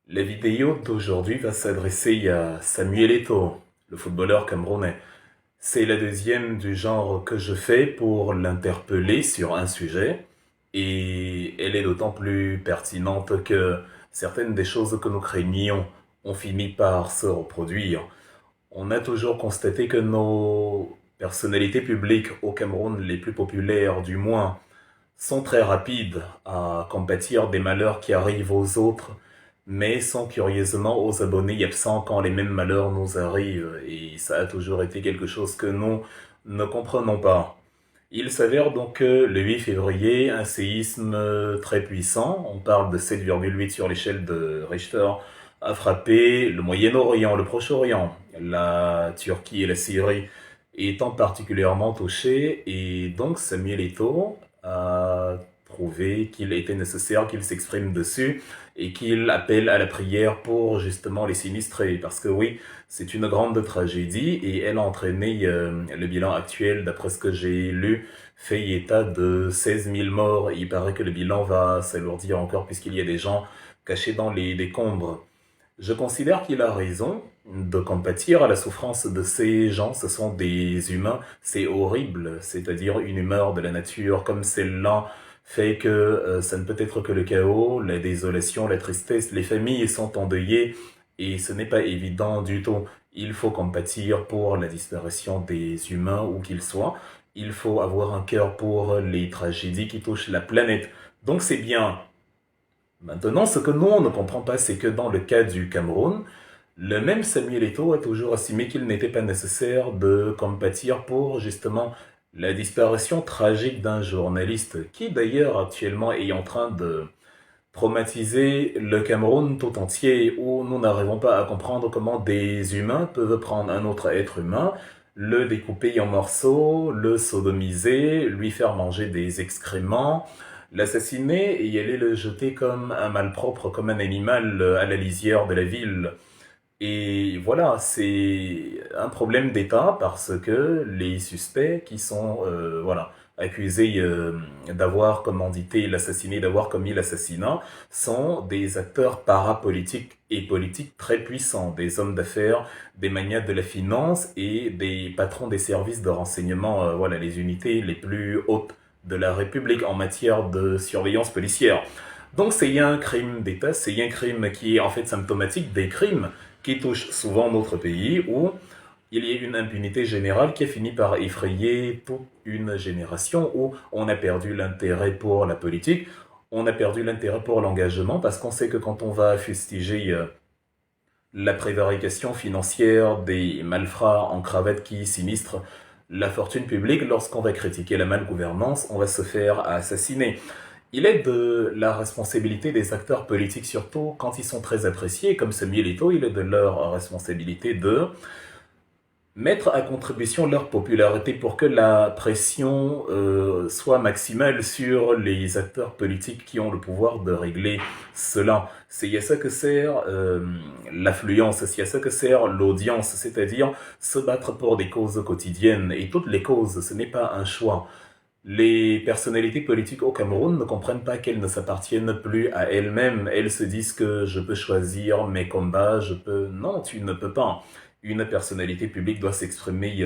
La vidéo d'aujourd'hui va s'adresser à Samuel Eto'o, le footballeur camerounais. C'est la deuxième du genre que je fais pour l'interpeller sur un sujet, et elle est d'autant plus pertinente que certaines des choses que nous craignions ont fini par se reproduire. On a toujours constaté que nos personnalités publiques au Cameroun, les plus populaires du moins, sont très rapides à compatir des malheurs qui arrivent aux autres, mais sont curieusement aux abonnés absents quand les mêmes malheurs nous arrivent, et ça a toujours été quelque chose que nous ne comprenons pas. Il s'avère donc que le 8 février, un séisme très puissant, on parle de 7,8 sur l'échelle de Richter, a frappé le Moyen-Orient, le Proche-Orient, la Turquie et la Syrie étant particulièrement touchés, et donc Samuel Eto'o a trouvé qu'il était nécessaire qu'il s'exprime dessus et qu'il appelle à la prière pour justement les sinistrés. Parce que oui, c'est une grande tragédie et elle a entraîné le bilan actuel, d'après ce que j'ai lu, fait état de 16 000 morts. Il paraît que le bilan va s'alourdir encore puisqu'il y a des gens cachés dans les décombres. Je considère qu'il a raison de compatir à la souffrance de ces gens. Ce sont des humains, c'est horrible, c'est-à-dire une humeur de la nature comme celle-là fait que ça ne peut être que le chaos, la désolation, la tristesse. Les familles sont endeuillées et ce n'est pas évident du tout. Il faut compatir pour la disparition des humains où qu'ils soient. Il faut avoir un cœur pour les tragédies qui touchent la planète. Donc c'est bien. Maintenant, ce que nous, on ne comprend pas, c'est que dans le cas du Cameroun, le même Samuel Eto'o a toujours estimé qu'il n'était pas nécessaire de compatir pour justement la disparition tragique d'un journaliste qui d'ailleurs actuellement est en train de traumatiser le Cameroun tout entier, où nous n'arrivons pas à comprendre comment des humains peuvent prendre un autre être humain, le découper en morceaux, le sodomiser, lui faire manger des excréments, l'assassiner et y aller le jeter comme un malpropre, comme un animal à la lisière de la ville. Et voilà, c'est un problème d'État parce que les suspects qui sont voilà, accusés d'avoir commandité l'assassinat, d'avoir commis l'assassinat, sont des acteurs parapolitiques et politiques très puissants, des hommes d'affaires, des magnates de la finance et des patrons des services de renseignement, voilà, les unités les plus hautes de la République en matière de surveillance policière. Donc c'est un crime d'État, c'est un crime qui est en fait symptomatique des crimes qui touche souvent notre pays, où il y a une impunité générale qui a fini par effrayer toute une génération, où on a perdu l'intérêt pour la politique, on a perdu l'intérêt pour l'engagement, parce qu'on sait que quand on va fustiger la prévarication financière des malfrats en cravate qui sinistrent la fortune publique, lorsqu'on va critiquer la malgouvernance, on va se faire assassiner. Il est de la responsabilité des acteurs politiques, surtout quand ils sont très appréciés, comme Samuel Eto'o, il est de leur responsabilité de mettre à contribution leur popularité pour que la pression soit maximale sur les acteurs politiques qui ont le pouvoir de régler cela. C'est à ça que sert l'affluence, c'est à ça que sert l'audience, c'est-à-dire se battre pour des causes quotidiennes. Et toutes les causes, ce n'est pas un choix. Les personnalités politiques au Cameroun ne comprennent pas qu'elles ne s'appartiennent plus à elles-mêmes. Elles se disent que je peux choisir mes combats, je peux... Non, tu ne peux pas. Une personnalité publique doit s'exprimer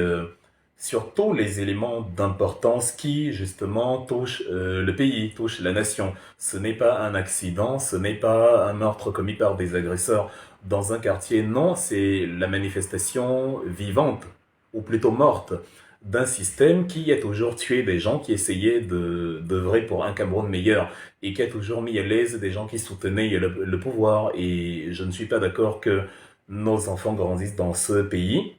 sur tous les éléments d'importance qui, justement, touchent le pays, touchent la nation. Ce n'est pas un accident, ce n'est pas un meurtre commis par des agresseurs dans un quartier. Non, c'est la manifestation vivante, ou plutôt morte, d'un système qui a toujours tué des gens qui essayaient d'œuvrer pour un Cameroun meilleur et qui a toujours mis à l'aise des gens qui soutenaient le pouvoir. Et je ne suis pas d'accord que nos enfants grandissent dans ce pays.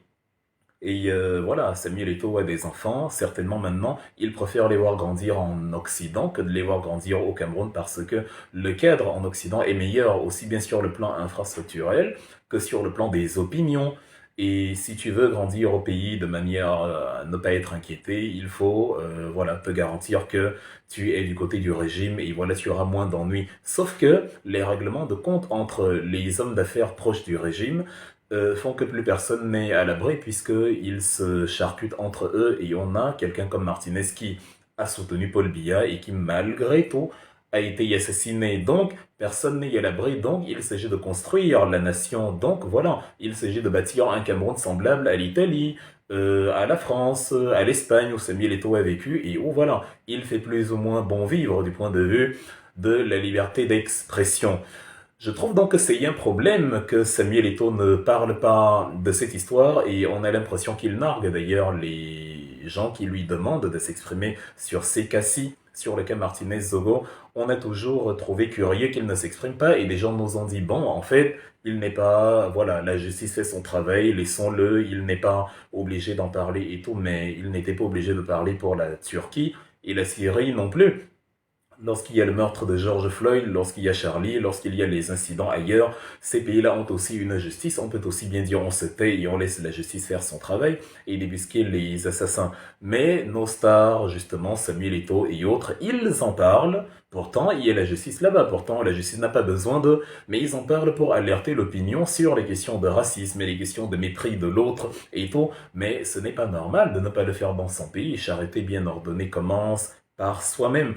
Et voilà, Samuel Eto'o a des enfants, certainement maintenant, il préfère les voir grandir en Occident que de les voir grandir au Cameroun parce que le cadre en Occident est meilleur aussi bien sur le plan infrastructurel que sur le plan des opinions. Et si tu veux grandir au pays de manière à ne pas être inquiété, il faut voilà, te garantir que tu es du côté du régime et voilà, tu auras moins d'ennuis. Sauf que les règlements de compte entre les hommes d'affaires proches du régime font que plus personne n'est à l'abri puisqu'ils se charcutent entre eux et on a quelqu'un comme Martinez qui a soutenu Paul Biya et qui malgré tout a été assassiné. Donc, personne n'est à l'abri. Donc, il s'agit de construire la nation. Donc, voilà, il s'agit de bâtir un Cameroun semblable à l'Italie, à la France, à l'Espagne, où Samuel Eto'o a vécu, et où, voilà, il fait plus ou moins bon vivre du point de vue de la liberté d'expression. Je trouve donc que c'est un problème que Samuel Eto'o ne parle pas de cette histoire et on a l'impression qu'il nargue d'ailleurs les gens qui lui demandent de s'exprimer sur ces cas-ci, sur le cas Martinez Zogo. On a toujours trouvé curieux qu'il ne s'exprime pas et des gens nous ont dit bon, en fait, il n'est pas, voilà, la justice fait son travail, laissons-le, il n'est pas obligé d'en parler et tout, mais il n'était pas obligé de parler pour la Turquie et la Syrie non plus. Lorsqu'il y a le meurtre de George Floyd, lorsqu'il y a Charlie, lorsqu'il y a les incidents ailleurs, ces pays-là ont aussi une justice. On peut aussi bien dire on se tait et on laisse la justice faire son travail et débusquer les assassins. Mais nos stars, justement, Samuel Eto'o et autres, ils en parlent. Pourtant, il y a la justice là-bas. Pourtant, la justice n'a pas besoin d'eux. Mais ils en parlent pour alerter l'opinion sur les questions de racisme et les questions de mépris de l'autre et tout. Mais ce n'est pas normal de ne pas le faire dans son pays. Charité bien ordonnée commence par soi-même.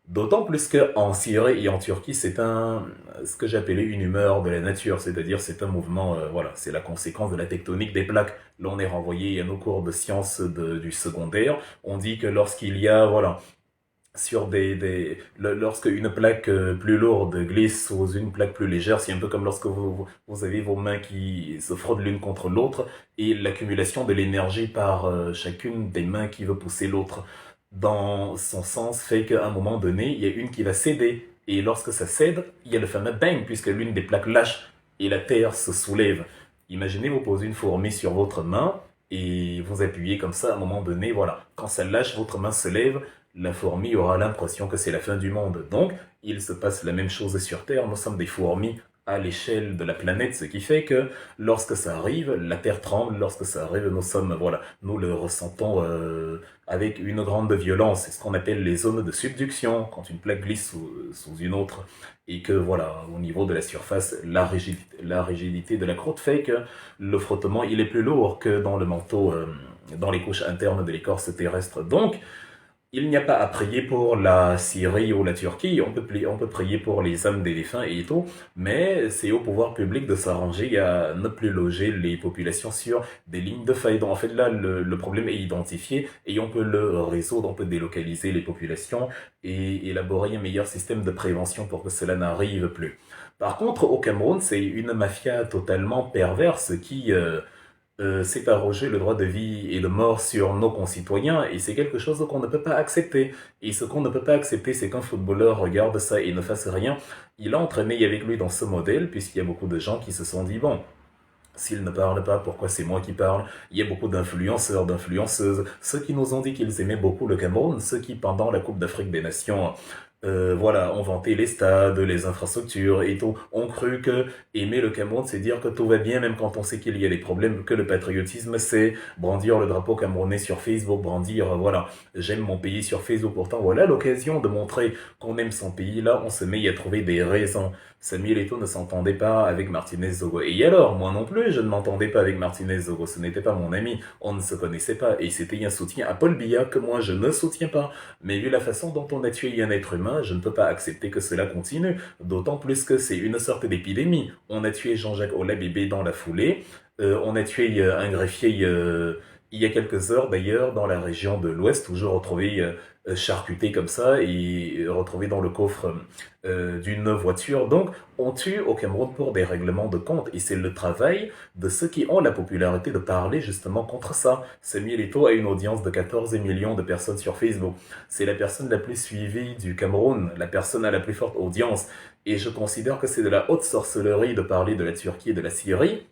D'autant plus qu'en Syrie et en Turquie, c'est ce que j'appelais une humeur de la nature, c'est-à-dire c'est un mouvement, voilà, c'est la conséquence de la tectonique des plaques. Là, on est renvoyé à nos cours de sciences du secondaire. On dit que lorsqu'il y a, voilà, sur lorsque une plaque plus lourde glisse sous une plaque plus légère, c'est un peu comme lorsque vous avez vos mains qui se frottent l'une contre l'autre et l'accumulation de l'énergie par chacune des mains qui veut pousser l'autre dans son sens fait qu'à un moment donné, il y a une qui va céder. Et lorsque ça cède, il y a le fameux bang, puisque l'une des plaques lâche et la terre se soulève. Imaginez vous posez une fourmi sur votre main et vous appuyez comme ça à un moment donné, voilà. Quand ça lâche, votre main se lève, la fourmi aura l'impression que c'est la fin du monde. Donc, il se passe la même chose sur Terre. Nous sommes des fourmis à l'échelle de la planète, ce qui fait que lorsque ça arrive, la Terre tremble, lorsque ça arrive, nous sommes, voilà, nous le ressentons avec une grande violence. C'est ce qu'on appelle les zones de subduction, quand une plaque glisse sous une autre, et que, voilà, au niveau de la surface, la rigidité de la croûte fait que le frottement, il est plus lourd que dans le manteau, dans les couches internes de l'écorce terrestre. Donc, il n'y a pas à prier pour la Syrie ou la Turquie, on peut prier pour les âmes des défunts et tout, mais c'est au pouvoir public de s'arranger à ne plus loger les populations sur des lignes de faille. Donc en fait là, le problème est identifié et on peut le résoudre, on peut délocaliser les populations et élaborer un meilleur système de prévention pour que cela n'arrive plus. Par contre, au Cameroun, c'est une mafia totalement perverse qui s'est arrogé le droit de vie et de mort sur nos concitoyens et c'est quelque chose qu'on ne peut pas accepter. Et ce qu'on ne peut pas accepter, c'est qu'un footballeur regarde ça et ne fasse rien. Il a entraîné avec lui dans ce modèle puisqu'il y a beaucoup de gens qui se sont dit, bon, s'il ne parle pas, pourquoi c'est moi qui parle? Il y a beaucoup d'influenceurs, d'influenceuses, ceux qui nous ont dit qu'ils aimaient beaucoup le Cameroun, ceux qui, pendant la Coupe d'Afrique des Nations, voilà, ont vanté les stades, les infrastructures et tout. On cru que aimer le Cameroun, c'est dire que tout va bien, même quand on sait qu'il y a des problèmes, que le patriotisme, c'est brandir le drapeau camerounais sur Facebook, brandir, voilà, j'aime mon pays sur Facebook. Pourtant, voilà l'occasion de montrer qu'on aime son pays. Là, on se met à trouver des raisons. Samuel Eto'o ne s'entendait pas avec Martinez Zogo. Et alors, moi non plus, je ne m'entendais pas avec Martinez Zogo. Ce n'était pas mon ami. On ne se connaissait pas. Et c'était un soutien à Paul Biya que moi, je ne soutiens pas. Mais vu la façon dont on a tué un être humain, je ne peux pas accepter que cela continue. D'autant plus que c'est une sorte d'épidémie. On a tué Jean-Jacques Olabébé dans la foulée. On a tué un greffier il y a quelques heures d'ailleurs dans la région de l'Ouest, toujours retrouvé charcuté comme ça et retrouvé dans le coffre d'une voiture. Donc, on tue au Cameroun pour des règlements de compte et c'est le travail de ceux qui ont la popularité de parler justement contre ça. Samuel Eto'o a une audience de 14 millions de personnes sur Facebook. C'est la personne la plus suivie du Cameroun, la personne à la plus forte audience. Et je considère que c'est de la haute sorcellerie de parler de la Turquie et de la Syrie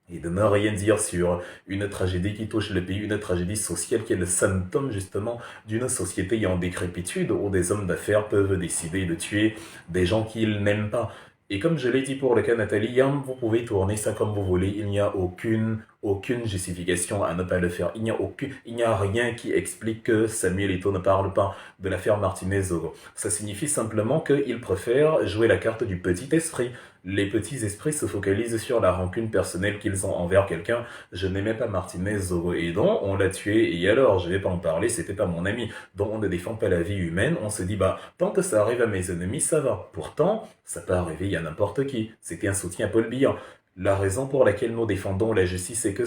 et de ne rien dire sur une tragédie qui touche le pays, une tragédie sociale qui est le symptôme justement d'une société en décrépitude où des hommes d'affaires peuvent décider de tuer des gens qu'ils n'aiment pas. Et comme je l'ai dit pour le cas Nathalie, vous pouvez tourner ça comme vous voulez, il n'y a aucune justification à ne pas le faire. Il n'y a rien qui explique que Samuel Eto'o ne parle pas de l'affaire Martinez-Zogo. Ça signifie simplement qu'il préfère jouer la carte du petit esprit. Les petits esprits se focalisent sur la rancune personnelle qu'ils ont envers quelqu'un. Je n'aimais pas Martinez-Zogo et donc on l'a tué et alors je vais pas en parler, c'était pas mon ami. Donc on ne défend pas la vie humaine, on se dit bah tant que ça arrive à mes ennemis, ça va. Pourtant, ça peut arriver à n'importe qui. C'était un soutien à Paul Biya. La raison pour laquelle nous défendons la justice, c'est que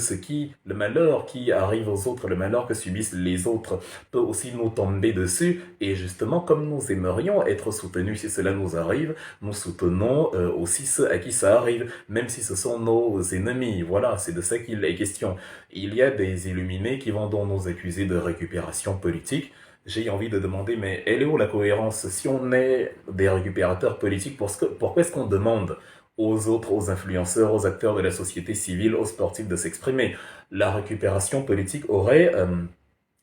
le malheur qui arrive aux autres, le malheur que subissent les autres, peut aussi nous tomber dessus. Et justement, comme nous aimerions être soutenus si cela nous arrive, nous soutenons aussi ceux à qui ça arrive, même si ce sont nos ennemis. Voilà, c'est de ça qu'il est question. Il y a des illuminés qui vont donc nous accuser de récupération politique. J'ai envie de demander, mais elle est où la cohérence? Si on est des récupérateurs politiques, pourquoi est-ce qu'on demande aux autres, aux influenceurs, aux acteurs de la société civile, aux sportifs de s'exprimer? La récupération politique aurait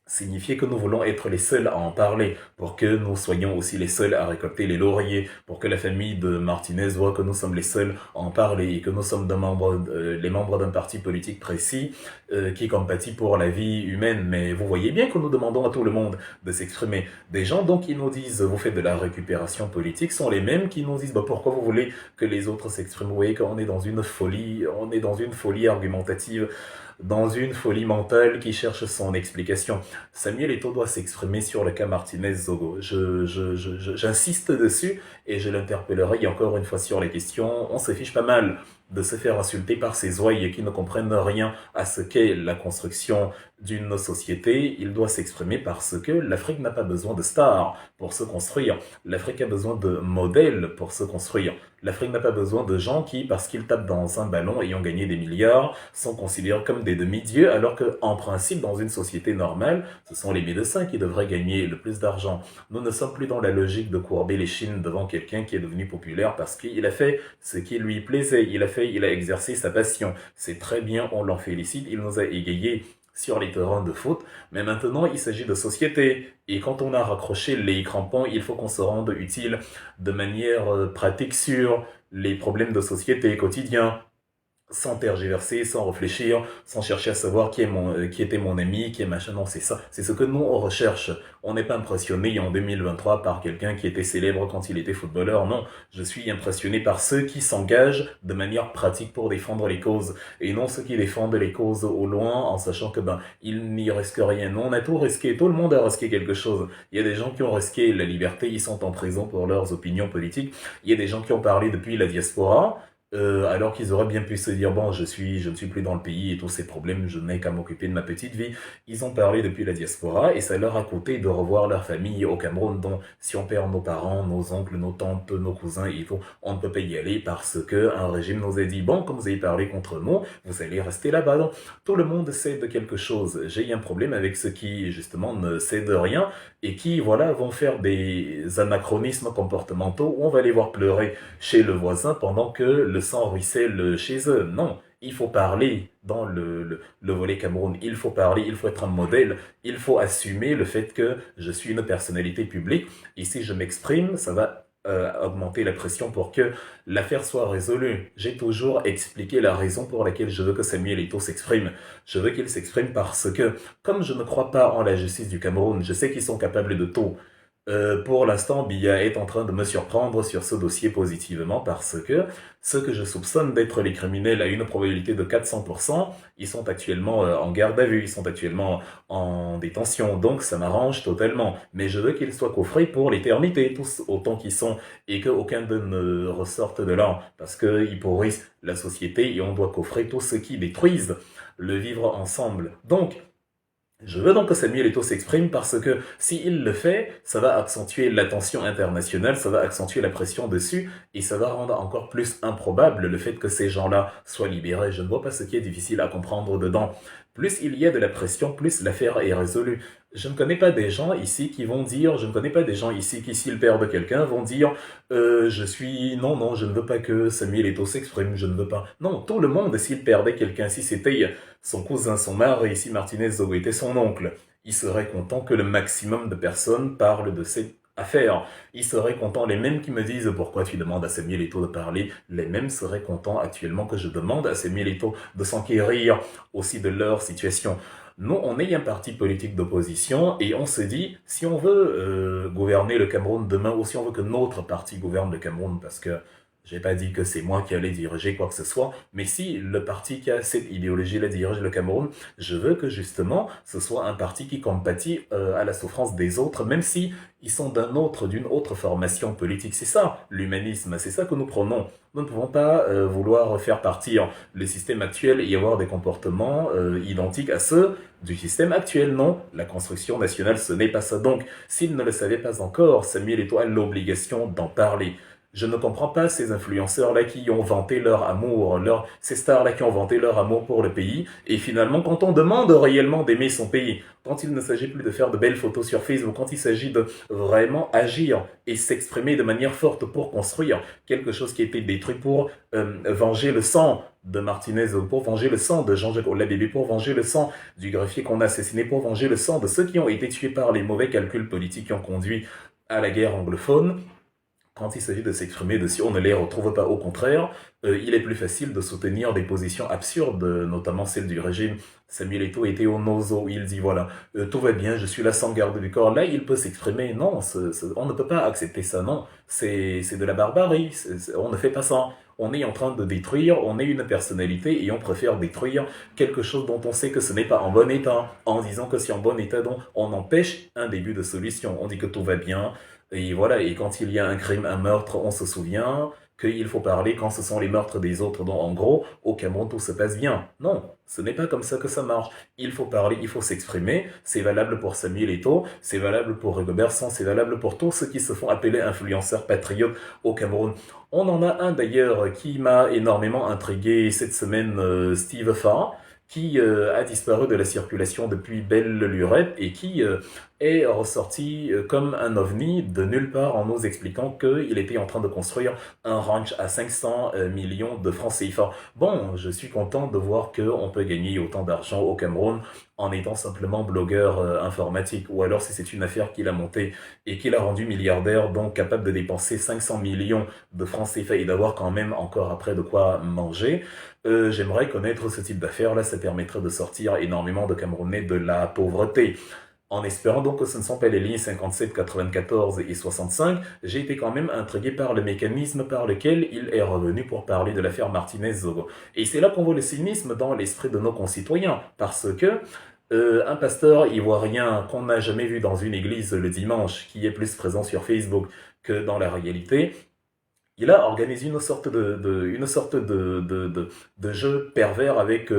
signifier que nous voulons être les seuls à en parler, pour que nous soyons aussi les seuls à récolter les lauriers, pour que la famille de Martinez voit que nous sommes les seuls à en parler et que nous sommes les membres d'un parti politique précis qui compatit pour la vie humaine. Mais vous voyez bien que nous demandons à tout le monde de s'exprimer. Des gens donc qui nous disent vous faites de la récupération politique sont les mêmes qui nous disent bah, pourquoi vous voulez que les autres s'expriment. Vous voyez qu'on est dans une folie, on est dans une folie argumentative, dans une folie mentale qui cherche son explication. Samuel Eto'o doit s'exprimer sur le cas Martinez-Zogo. J'insiste dessus et je l'interpellerai encore une fois sur les questions. On se fiche pas mal de se faire insulter par ces ouailles qui ne comprennent rien à ce qu'est la construction d'une société. Il doit s'exprimer parce que l'Afrique n'a pas besoin de stars pour se construire. L'Afrique a besoin de modèles pour se construire. L'Afrique n'a pas besoin de gens qui, parce qu'ils tapent dans un ballon et ont gagné des milliards, sont considérés comme des demi-dieux, alors que, en principe, dans une société normale, ce sont les médecins qui devraient gagner le plus d'argent. Nous ne sommes plus dans la logique de courber les chines devant quelqu'un qui est devenu populaire parce qu'il a fait ce qui lui plaisait. Il a exercé sa passion. C'est très bien, on l'en félicite. Il nous a égayés sur les terrains de foot, mais maintenant il s'agit de société. Et quand on a raccroché les crampons, il faut qu'on se rende utile de manière pratique sur les problèmes de société quotidiens, sans tergiverser, sans réfléchir, sans chercher à savoir qui était mon ami, qui est machin. Non, c'est ça. C'est ce que nous, on recherche. On n'est pas impressionné en 2023 par quelqu'un qui était célèbre quand il était footballeur. Non, je suis impressionné par ceux qui s'engagent de manière pratique pour défendre les causes. Et non ceux qui défendent les causes au loin en sachant que, il n'y risque rien. Non, on a tout risqué. Tout le monde a risqué quelque chose. Il y a des gens qui ont risqué la liberté. Ils sont en prison pour leurs opinions politiques. Il y a des gens qui ont parlé depuis la diaspora. Alors qu'ils auraient bien pu se dire bon je ne suis plus dans le pays et tous ces problèmes, je n'ai qu'à m'occuper de ma petite vie. Ils ont parlé depuis la diaspora et ça leur a coûté de revoir leur famille au Cameroun. Donc si on perd nos parents, nos oncles, nos tantes, nos cousins et tout, on ne peut pas y aller parce que un régime nous a dit bon comme vous avez parlé contre nous, vous allez rester là-bas. Donc tout le monde sait de quelque chose. J'ai un problème avec ceux qui justement ne sait de rien et qui voilà vont faire des anachronismes comportementaux où on va les voir pleurer chez le voisin pendant que le sang ruisselle chez eux. Non, il faut parler dans le volet Cameroun. Il faut parler, il faut être un modèle, il faut assumer le fait que je suis une personnalité publique. Et si je m'exprime, ça va augmenter la pression pour que l'affaire soit résolue. J'ai toujours expliqué la raison pour laquelle je veux que Samuel Eto'o s'exprime. Je veux qu'il s'exprime parce que, comme je ne crois pas en la justice du Cameroun, je sais qu'ils sont capables de tout. Pour l'instant, Biya est en train de me surprendre sur ce dossier positivement parce que ceux que je soupçonne d'être les criminels à une probabilité de 400%, ils sont actuellement en garde à vue, ils sont actuellement en détention, donc ça m'arrange totalement. Mais je veux qu'ils soient coffrés pour l'éternité, tous autant qu'ils sont, et qu'aucun d'eux ne ressorte de là, parce qu'ils pourrissent la société et on doit coffrer tous ceux qui détruisent le vivre ensemble. Donc, je veux donc que Samuel Eto'o s'exprime parce que s'il le fait, ça va accentuer la tension internationale, ça va accentuer la pression dessus et ça va rendre encore plus improbable le fait que ces gens-là soient libérés. Je ne vois pas ce qui est difficile à comprendre dedans. Plus il y a de la pression, plus l'affaire est résolue. Je ne connais pas des gens ici qui vont dire, je ne connais pas des gens ici qui, s'ils perdent quelqu'un, vont dire non, je ne veux pas que Samuel Eto'o s'exprime, je ne veux pas. Non, tout le monde, s'il perdait quelqu'un, si c'était son cousin, son mari, si Martinez Zogo était son oncle, il serait content que le maximum de personnes parlent de cette à faire. Ils seraient contents, les mêmes qui me disent pourquoi tu demandes à Samuel Eto'o de parler, les mêmes seraient contents actuellement que je demande à Samuel Eto'o de s'enquérir aussi de leur situation. Nous, on est un parti politique d'opposition et on se dit, si on veut gouverner le Cameroun demain ou si on veut que notre parti gouverne le Cameroun, parce que j'ai pas dit que c'est moi qui allais diriger quoi que ce soit, mais si le parti qui a cette idéologie-là dirige le Cameroun, je veux que justement ce soit un parti qui compatit à la souffrance des autres, même si ils sont d'une autre formation politique. C'est ça, l'humanisme, c'est ça que nous prenons. Nous ne pouvons pas vouloir faire partir le système actuel et y avoir des comportements identiques à ceux du système actuel. Non, la construction nationale, ce n'est pas ça. Donc, s'il ne le savait pas encore, Samuel Eto'o a l'obligation d'en parler. Je ne comprends pas ces influenceurs-là qui ont vanté leur amour, ces stars-là qui ont vanté leur amour pour le pays, et finalement, quand on demande réellement d'aimer son pays, quand il ne s'agit plus de faire de belles photos sur Facebook, quand il s'agit de vraiment agir et s'exprimer de manière forte pour construire quelque chose qui a été détruit, pour venger le sang de Martinez, pour venger le sang de Jean-Jacques Olabébé, pour venger le sang du greffier qu'on a assassiné, pour venger le sang de ceux qui ont été tués par les mauvais calculs politiques qui ont conduit à la guerre anglophone. Quand il s'agit de s'exprimer de si on ne les retrouve pas, au contraire, il est plus facile de soutenir des positions absurdes, notamment celle du régime. Samuel Eto'o était au Nozo, il dit voilà, tout va bien, je suis là sans garde du corps. Là, il peut s'exprimer. Non, on ne peut pas accepter ça, non. C'est de la barbarie, on ne fait pas ça. On est en train de détruire, on est une personnalité et on préfère détruire quelque chose dont on sait que ce n'est pas en bon état, en disant que c'est en bon état, donc on empêche un début de solution. On dit que tout va bien, et voilà, et quand il y a un crime, un meurtre, on se souvient qu'il faut parler quand ce sont les meurtres des autres. Donc en gros, au Cameroun, tout se passe bien. Non, ce n'est pas comme ça que ça marche. Il faut parler, il faut s'exprimer. C'est valable pour Samuel Eto'o, c'est valable pour Rigobert Song, c'est valable pour tous ceux qui se font appeler influenceurs patriotes au Cameroun. On en a un d'ailleurs qui m'a énormément intrigué cette semaine, Steve Farr, qui a disparu de la circulation depuis belle lurette et qui est ressorti comme un ovni de nulle part en nous expliquant qu'il était en train de construire un ranch à 500 millions de francs CFA. Bon, je suis content de voir qu'on peut gagner autant d'argent au Cameroun en étant simplement blogueur informatique, ou alors si c'est une affaire qu'il a montée et qu'il a rendu milliardaire, donc capable de dépenser 500 millions de francs CFA et d'avoir quand même encore après de quoi manger. J'aimerais connaître ce type d'affaires. Là, ça permettrait de sortir énormément de Camerounais de la pauvreté. En espérant donc que ce ne sont pas les lignes 57, 94 et 65, j'ai été quand même intrigué par le mécanisme par lequel il est revenu pour parler de l'affaire Martinez-Zogo. Et c'est là qu'on voit le cynisme dans l'esprit de nos concitoyens, parce que un pasteur ivoirien qu'on n'a jamais vu dans une église le dimanche, qui est plus présent sur Facebook que dans la réalité, il a organisé une sorte de jeu pervers avec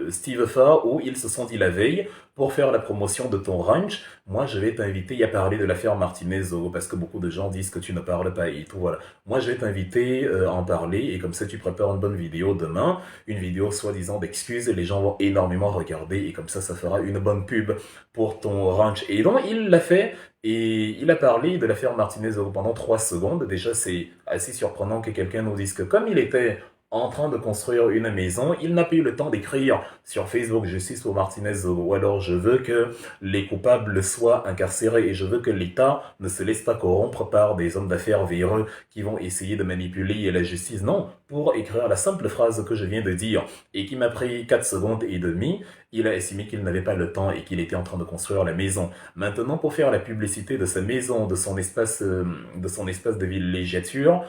Steve Farr où ils se sont dit la veille, pour faire la promotion de ton ranch, moi je vais t'inviter à parler de l'affaire Martinez, parce que beaucoup de gens disent que tu ne parles pas et tout, voilà. Moi je vais t'inviter à en parler et comme ça tu prépares une bonne vidéo demain, une vidéo soi-disant d'excuses, et les gens vont énormément regarder et comme ça fera une bonne pub pour ton ranch. Et donc il l'a fait. Et il a parlé de l'affaire Martinez pendant 3 secondes. Déjà, c'est assez surprenant que quelqu'un nous dise que comme il était en train de construire une maison, il n'a pas eu le temps d'écrire sur Facebook justice pour Martinez, ou alors je veux que les coupables soient incarcérés et je veux que l'État ne se laisse pas corrompre par des hommes d'affaires véreux qui vont essayer de manipuler la justice. Non, pour écrire la simple phrase que je viens de dire et qui m'a pris 4 secondes et demie, il a estimé qu'il n'avait pas le temps et qu'il était en train de construire la maison. Maintenant, pour faire la publicité de sa maison, de son espace de villégiature,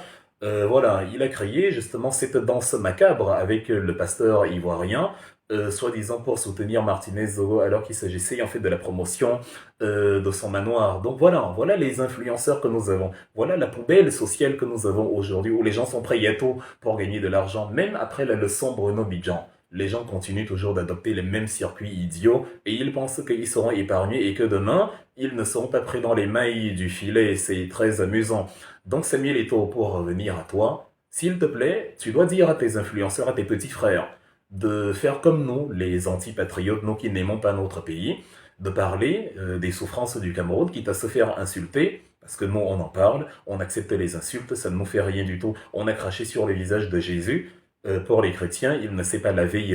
voilà, il a créé justement cette danse macabre avec le pasteur ivoirien, soi-disant pour soutenir Martinez Zogo, alors qu'il s'agissait en fait de la promotion de son manoir. Donc voilà les influenceurs que nous avons. Voilà la poubelle sociale que nous avons aujourd'hui, où les gens sont prêts à tout pour gagner de l'argent, même après la leçon Bruno Bidjan. Les gens continuent toujours d'adopter les mêmes circuits idiots et ils pensent qu'ils seront épargnés et que demain, ils ne seront pas pris dans les mailles du filet. C'est très amusant. Donc Samuel Eto'o, pour revenir à toi, s'il te plaît, tu dois dire à tes influenceurs, à tes petits frères, de faire comme nous, les antipatriotes, nous qui n'aimons pas notre pays, de parler des souffrances du Cameroun, quitte à se faire insulter, parce que nous on en parle, on accepte les insultes, ça ne nous fait rien du tout. On a craché sur le visage de Jésus. Pour les chrétiens, il ne sait pas laver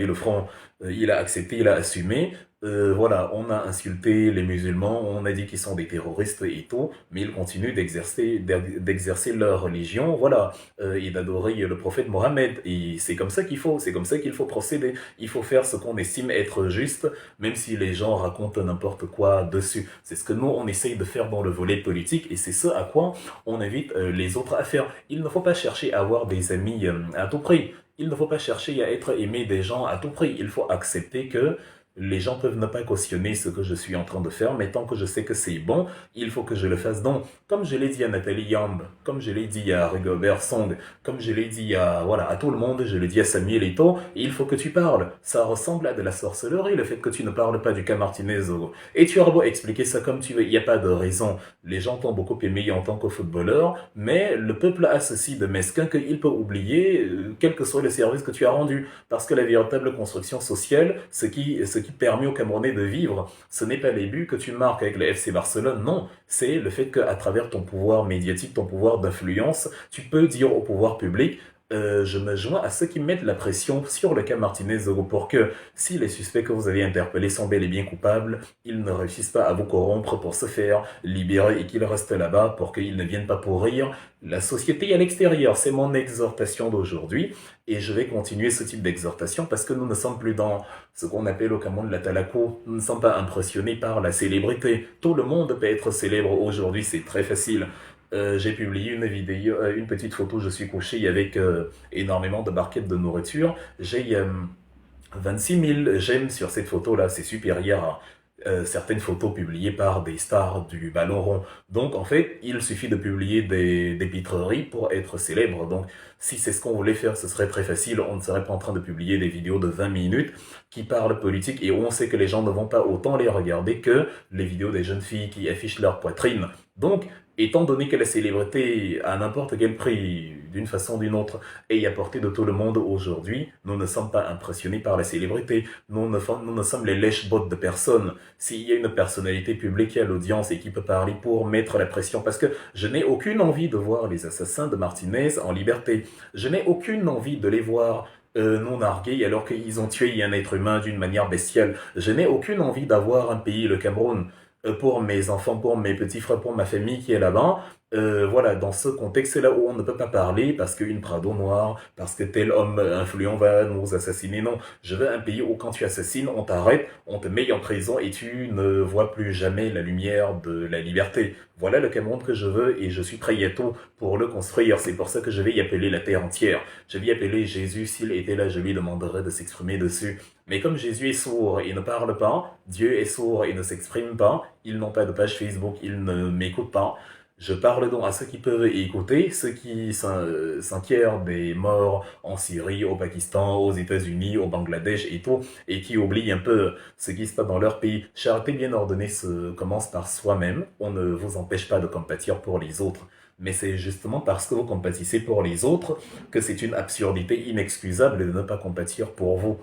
le front, il a accepté, il a assumé. Voilà, on a insulté les musulmans, on a dit qu'ils sont des terroristes et tout, mais ils continuent d'exercer leur religion, voilà, et d'adorer le prophète Mohammed. Et c'est comme ça qu'il faut procéder. Il faut faire ce qu'on estime être juste, même si les gens racontent n'importe quoi dessus. C'est ce que nous, on essaye de faire dans le volet politique, et c'est ce à quoi on invite les autres à faire. Il ne faut pas chercher à avoir des amis à tout prix. Il ne faut pas chercher à être aimé des gens à tout prix. Il faut accepter que les gens peuvent ne pas cautionner ce que je suis en train de faire, mais tant que je sais que c'est bon, il faut que je le fasse. Donc, comme je l'ai dit à Nathalie Yamb, comme je l'ai dit à Rigobert Song, comme je l'ai dit à tout le monde, je l'ai dit à Samuel Eto'o, il faut que tu parles. Ça ressemble à de la sorcellerie, le fait que tu ne parles pas du cas Martinez. Et tu auras beau expliquer ça comme tu veux, il n'y a pas de raison. Les gens t'ont beaucoup aimé en tant que footballeur, mais le peuple a ceci de mesquin qu'il peut oublier, quel que soit le service que tu as rendu. Parce que la véritable construction sociale, ce qui permet aux Camerounais de vivre, ce n'est pas les buts que tu marques avec le FC Barcelone, non. C'est le fait qu'à travers ton pouvoir médiatique, ton pouvoir d'influence, tu peux dire au pouvoir public, je me joins à ceux qui mettent la pression sur le cas Martinez pour que, si les suspects que vous avez interpellés sont bel et bien coupables, ils ne réussissent pas à vous corrompre pour se faire libérer et qu'ils restent là-bas pour qu'ils ne viennent pas pourrir la société à l'extérieur. C'est mon exhortation d'aujourd'hui et je vais continuer ce type d'exhortation parce que nous ne sommes plus dans ce qu'on appelle au Cameroun la talako. Nous ne sommes pas impressionnés par la célébrité. Tout le monde peut être célèbre aujourd'hui, c'est très facile. J'ai publié une vidéo, une petite photo, je suis couché avec énormément de barquettes de nourriture. J'ai 26 000 j'aime sur cette photo-là, c'est supérieur à certaines photos publiées par des stars du ballon rond. Donc en fait, il suffit de publier des pitreries pour être célèbre. Donc si c'est ce qu'on voulait faire, ce serait très facile. On ne serait pas en train de publier des vidéos de 20 minutes qui parlent politique et où on sait que les gens ne vont pas autant les regarder que les vidéos des jeunes filles qui affichent leur poitrine. Donc, étant donné que la célébrité, à n'importe quel prix, d'une façon ou d'une autre, est à portée de tout le monde aujourd'hui, nous ne sommes pas impressionnés par la célébrité. Nous ne sommes les lèche-bottes de personne. S'il y a une personnalité publique qui a l'audience et qui peut parler pour mettre la pression, parce que je n'ai aucune envie de voir les assassins de Martinez en liberté. Je n'ai aucune envie de les voir non nargués alors qu'ils ont tué un être humain d'une manière bestiale. Je n'ai aucune envie d'avoir un pays, le Cameroun, pour mes enfants, pour mes petits frères, pour ma famille qui est là-bas. Voilà, dans ce contexte-là où on ne peut pas parler parce qu'une Prado noire, parce que tel homme influent va nous assassiner. Non, je veux un pays où quand tu assassines, on t'arrête, on te met en prison et tu ne vois plus jamais la lumière de la liberté. Voilà le Cameroun que je veux et je suis prêt à tout pour le construire. C'est pour ça que je vais y appeler la terre entière. Je vais y appeler Jésus. S'il était là, je lui demanderais de s'exprimer dessus. Mais comme Jésus est sourd et ne parle pas, Dieu est sourd et ne s'exprime pas, ils n'ont pas de page Facebook, ils ne m'écoutent pas. Je parle donc à ceux qui peuvent écouter, ceux qui s'inquièrent des morts en Syrie, au Pakistan, aux États-Unis, au Bangladesh et tout, et qui oublient un peu ce qui se passe dans leur pays. Charité bien ordonnée commence par soi-même. On ne vous empêche pas de compatir pour les autres. Mais c'est justement parce que vous compatissez pour les autres que c'est une absurdité inexcusable de ne pas compatir pour vous.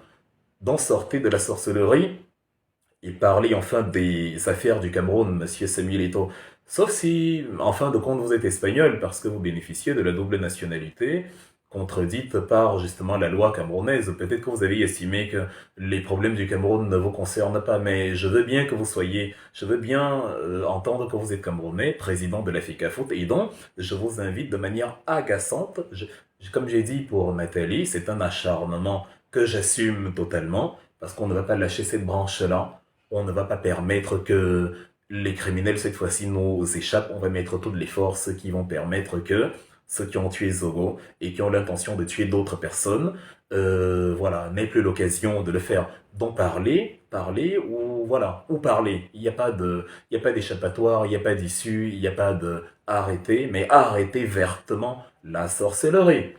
Donc sortez de la sorcellerie et parlez enfin des affaires du Cameroun, monsieur Samuel Eto'o. Sauf si, en fin de compte, vous êtes espagnol parce que vous bénéficiez de la double nationalité, contredite par justement la loi camerounaise. Peut-être que vous avez estimé que les problèmes du Cameroun ne vous concernent pas, mais je veux bien entendre que vous êtes Camerounais, président de la FECAFOOT, et donc je vous invite de manière agaçante, comme j'ai dit pour Nathalie, c'est un acharnement que j'assume totalement, parce qu'on ne va pas lâcher cette branche-là, on ne va pas permettre que les criminels, cette fois-ci, nous échappent. On va mettre toutes les forces qui vont permettre que ceux qui ont tué Zogo et qui ont l'intention de tuer d'autres personnes, voilà, n'aient plus l'occasion de le faire. Donc parler ou voilà, ou parler. Il y a pas d'échappatoire, il n'y a pas d'issue, il n'y a pas de arrêter, mais arrêter vertement la sorcellerie.